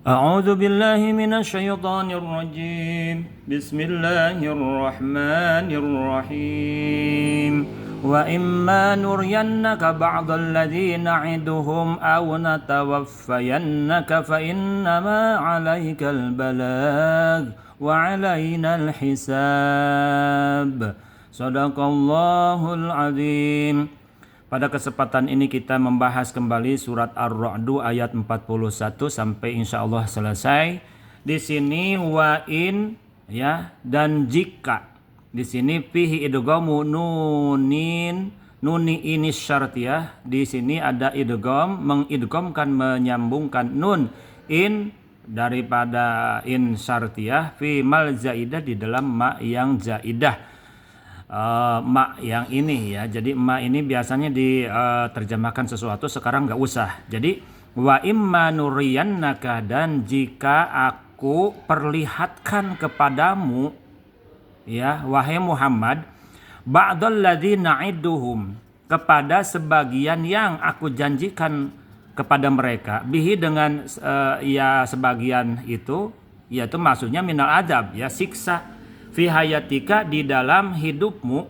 أعوذ بالله من الشيطان الرجيم بسم الله الرحمن الرحيم وإما نرينك بعض الذي نعدهم أو نتوفينك فإنما عليك البلاغ وعلينا الحساب صدق الله العظيم. Pada kesempatan ini kita membahas kembali surat Ar-Ra'd ayat 41 sampai insyaallah selesai. Di sini wa in ya dan jika. Di sini fihi idghamu nunin nuni ini syarat ya. Di sini ada idgham, mengidghamkan menyambungkan nun in daripada in syartiyah fi mal zaidah di dalam ma yang zaidah. Ma yang ini ya, jadi ma ini biasanya diterjemahkan sesuatu, sekarang nggak usah. Jadi wa imma nuriyannaka, dan jika aku perlihatkan kepadamu ya wahai Muhammad ba'dal ladzina na'iduhum, kepada sebagian yang aku janjikan kepada mereka, bihi dengan ya sebagian itu, yaitu maksudnya minal adab ya, siksa, fi hayatika di dalam hidupmu.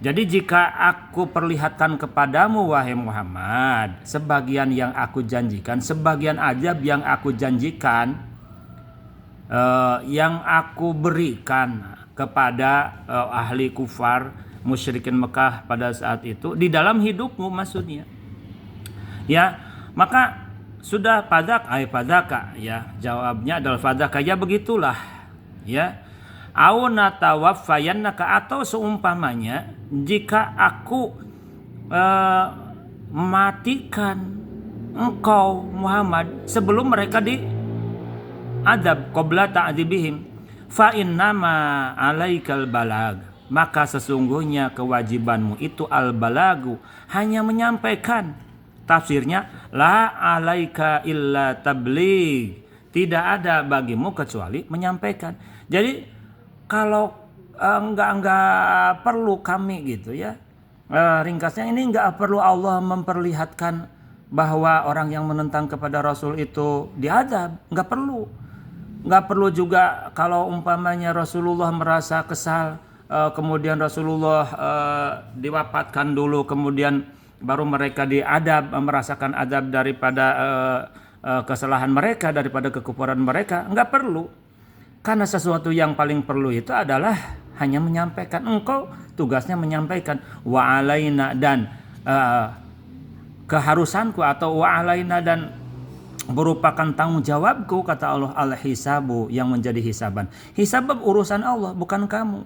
Jadi jika aku perlihatkan kepadamu wahai Muhammad sebagian yang aku janjikan, sebagian azab yang aku janjikan, yang aku berikan kepada ahli kufar musyrikin Mekah pada saat itu di dalam hidupmu maksudnya ya, maka sudah padaka ya, jawabnya adalah padaka ya, begitulah ya. Au natawaffayannaka, atau seumpamanya jika aku matikan engkau Muhammad sebelum mereka diadab, qabla ta'dzibihim, fa innama alaikal balag, maka sesungguhnya kewajibanmu itu al balagu, hanya menyampaikan. Tafsirnya la alaika illa tabligh, tidak ada bagimu kecuali menyampaikan. Jadi kalau enggak perlu kami gitu ya, ringkasnya ini enggak perlu Allah memperlihatkan bahwa orang yang menentang kepada Rasul itu diadab, enggak perlu juga kalau umpamanya Rasulullah merasa kesal, kemudian Rasulullah diwafatkan dulu, kemudian baru mereka diadab, merasakan adab daripada kesalahan mereka, daripada kekufuran mereka, enggak perlu. Karena sesuatu yang paling perlu itu adalah hanya menyampaikan. Engkau tugasnya menyampaikan. Wa alaina, dan keharusanku atau wa alaina, dan merupakan tanggung jawabku, kata Allah, al-hisabu, yang menjadi hisaban. Hisab urusan Allah, bukan kamu.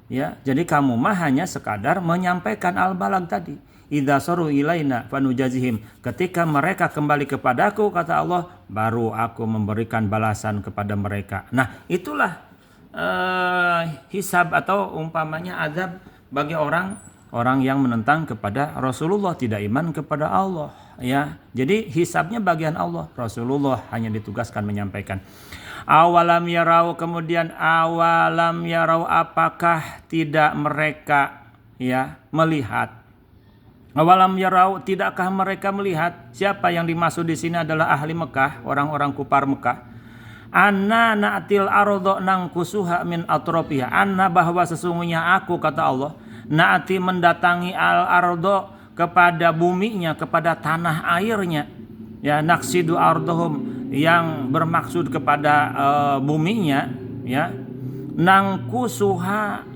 Ya, jadi kamu mah hanya sekadar menyampaikan al-balag tadi. Idza saru ilaina fanujazihim, ketika mereka kembali kepadaku, kata Allah, baru aku memberikan balasan kepada mereka. Nah, itulah hisab atau umpamanya azab bagi orang yang menentang kepada Rasulullah, tidak iman kepada Allah ya. Jadi hisabnya bagian Allah, Rasulullah hanya ditugaskan menyampaikan. Awalam yarau, kemudian awalam yarau, apakah tidak mereka ya melihat. Awalam yarau, tidakkah mereka melihat? Siapa yang dimaksud di sini adalah ahli Mekah, orang-orang kufar Mekah. Anna na'til ardo nangkusuha min atropiha. Anna, bahwa sesungguhnya aku, kata Allah, na'ati mendatangi al ardo, kepada buminya, kepada tanah airnya. Ya, naksidu ardohum, yang bermaksud kepada buminya. Ya, nangkusuha,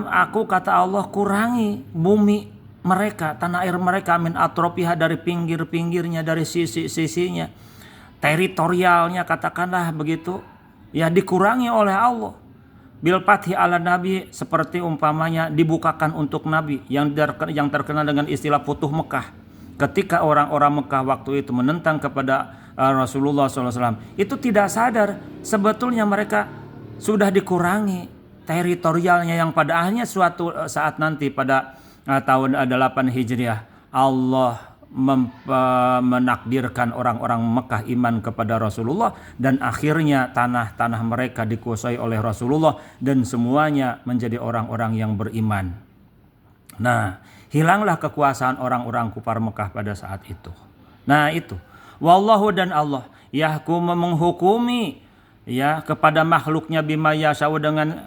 aku, kata Allah, kurangi bumi mereka, tanah air mereka, min atropiha, dari pinggir-pinggirnya, dari sisi-sisinya, teritorialnya, katakanlah begitu ya, dikurangi oleh Allah. Bil fathi ala nabi, seperti umpamanya dibukakan untuk nabi yang terkenal dengan istilah futuh Mekah. Ketika orang-orang Mekah waktu itu menentang kepada Rasulullah SAW, itu tidak sadar sebetulnya mereka sudah dikurangi teritorialnya, yang pada akhirnya suatu saat nanti pada tahun 8 Hijriah Allah menakdirkan orang-orang Mekah iman kepada Rasulullah, dan akhirnya tanah-tanah mereka dikuasai oleh Rasulullah dan semuanya menjadi orang-orang yang beriman. Nah, hilanglah kekuasaan orang-orang kufar Mekah pada saat itu. Nah, itu wallahu, dan Allah yahkum menghukumi ya kepada makhluknya bima yasha'u dengan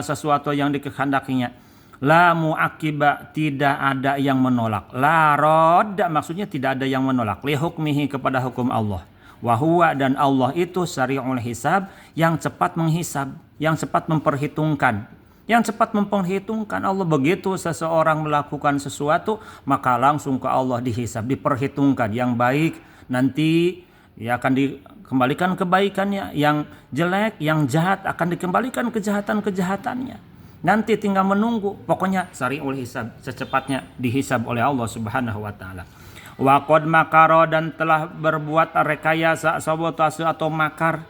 sesuatu yang dikehendakinya. La mu'aqiba, tidak ada yang menolak. La radda, maksudnya tidak ada yang menolak. Li hukmihi, kepada hukum Allah. Wa huwa, dan Allah itu sari'ul hisab, yang cepat menghisab, yang cepat memperhitungkan. Yang cepat memperhitungkan. Allah begitu seseorang melakukan sesuatu, maka langsung ke Allah dihisab, diperhitungkan. Yang baik nanti ya akan dikembalikan kebaikannya, yang jelek, yang jahat akan dikembalikan kejahatan-kejahatannya. Nanti tinggal menunggu, pokoknya sari'ul hisab, secepatnya dihisab oleh Allah Subhanahu wa taala. Wa qad makara, dan telah berbuat rekayasa, sabotase atau makar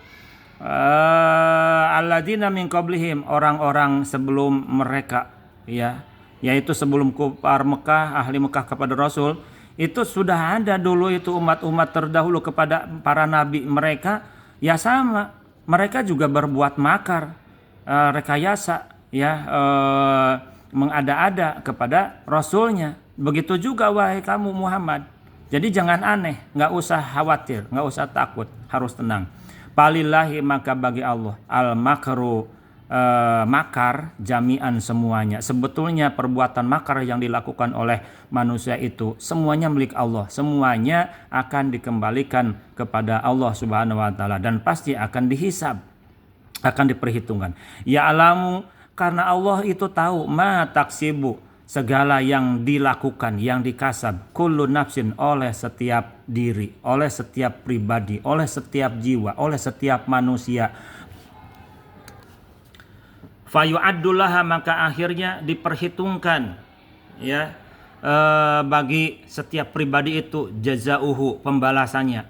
alladzina min qablihim, orang-orang sebelum mereka ya, yaitu sebelum kufar Mekah, ahli Mekah kepada Rasul. Itu sudah ada dulu itu umat-umat terdahulu kepada para nabi mereka, ya sama, mereka juga berbuat makar, rekayasa ya, mengada-ada kepada Rasulnya. Begitu juga wahai kamu Muhammad. Jadi jangan aneh, nggak usah khawatir, nggak usah takut, harus tenang. Palillahi, maka bagi Allah, al-makru, makar jami'an, semuanya. Sebetulnya perbuatan makar yang dilakukan oleh manusia itu semuanya milik Allah, semuanya akan dikembalikan kepada Allah Subhanahu wa taala, dan pasti akan dihisab, akan diperhitungkan. Ya alamu, karena Allah itu tahu, ma taksibu, segala yang dilakukan, yang dikasab, kullu nafsin, oleh setiap diri, oleh setiap pribadi, oleh setiap jiwa, oleh setiap manusia. Fayu'addullaha, maka akhirnya diperhitungkan ya, bagi setiap pribadi itu jazauhu, pembalasannya.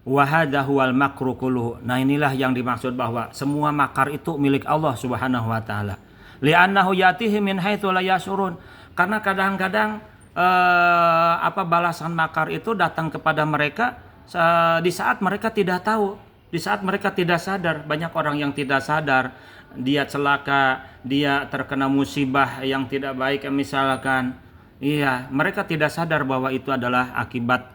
Wahada huwal makru kulluhu. Nah, inilah yang dimaksud bahwa semua makar itu milik Allah Subhanahu wa taala. Li'annahu yatihi min haitsu la yashurun. Karena kadang-kadang balasan makar itu datang kepada mereka di saat mereka tidak tahu, di saat mereka tidak sadar. Banyak orang yang tidak sadar, dia celaka, dia terkena musibah yang tidak baik misalkan. Iya, mereka tidak sadar bahwa itu adalah akibat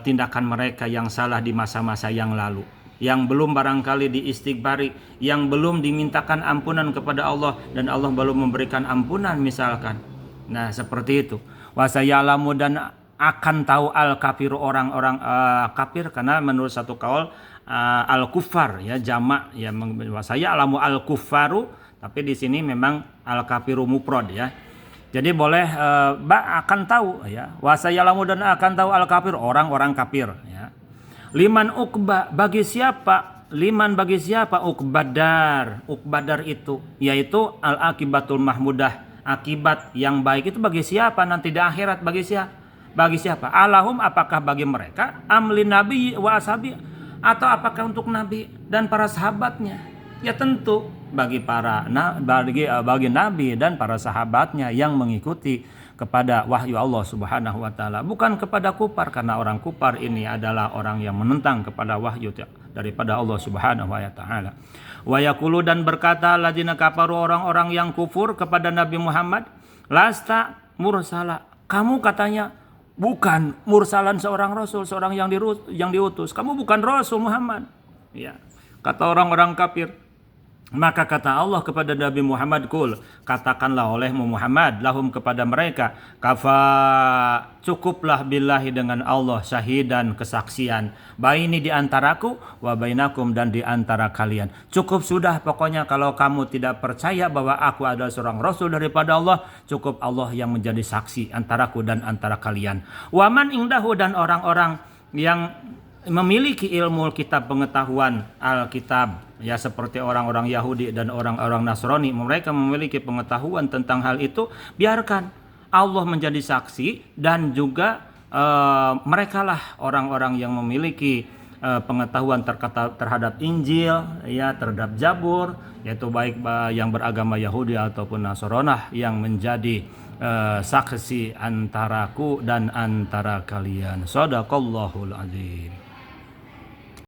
tindakan mereka yang salah di masa-masa yang lalu, yang belum barangkali diistighfari, yang belum dimintakan ampunan kepada Allah, dan Allah belum memberikan ampunan misalkan. Nah, seperti itu. Wasayalamu, dan akan tahu al-kafiru, orang-orang kafir, karena menurut satu kaul al-kuffar ya, jamak ya, wasayalamu al-kuffaru, tapi di sini memang al-kafiru mufrad ya. Jadi boleh akan tahu ya, wasayalamu, dan akan tahu al-kafir, orang-orang kafir ya. Liman ukba, bagi siapa? Liman, bagi siapa? Ukbadar. Ukbadar itu yaitu al-akibatul mahmudah, akibat yang baik itu bagi siapa nanti di akhirat? Bagi siapa? Bagi siapa? Alahum, apakah bagi mereka? Amlin nabi wa ashabi, atau apakah untuk nabi dan para sahabatnya? Ya tentu bagi bagi nabi dan para sahabatnya yang mengikuti kepada wahyu Allah Subhanahu wa taala, bukan kepada kufar, karena orang kufar ini adalah orang yang menentang kepada wahyu daripada Allah Subhanahu wa taala. Wa yaqulu, dan berkata ladzina kafaru, orang-orang yang kufur kepada Nabi Muhammad, lasta mursala, kamu katanya bukan mursalan, seorang rasul, seorang yang diutus, kamu bukan rasul Muhammad ya, kata orang-orang kafir. Maka kata Allah kepada Nabi Muhammad, kul, katakanlah olehmu Muhammad, lahum, kepada mereka, kafa, cukuplah billahi, dengan Allah, syahidan, kesaksian, baini, di antaraku, wa bainakum, dan di antara kalian. Cukup sudah, pokoknya kalau kamu tidak percaya bahwa aku adalah seorang rasul daripada Allah, cukup Allah yang menjadi saksi antaraku dan antara kalian. Waman indahu, dan orang-orang yang memiliki ilmu kitab, pengetahuan Alkitab ya, seperti orang-orang Yahudi dan orang-orang Nasrani, mereka memiliki pengetahuan tentang hal itu, biarkan Allah menjadi saksi, dan juga mereka lah orang-orang yang memiliki pengetahuan terhadap Injil ya, terhadap Zabur, yaitu baik yang beragama Yahudi ataupun Nasranah, yang menjadi saksi antaraku dan antara kalian. Shadaqallahul azim.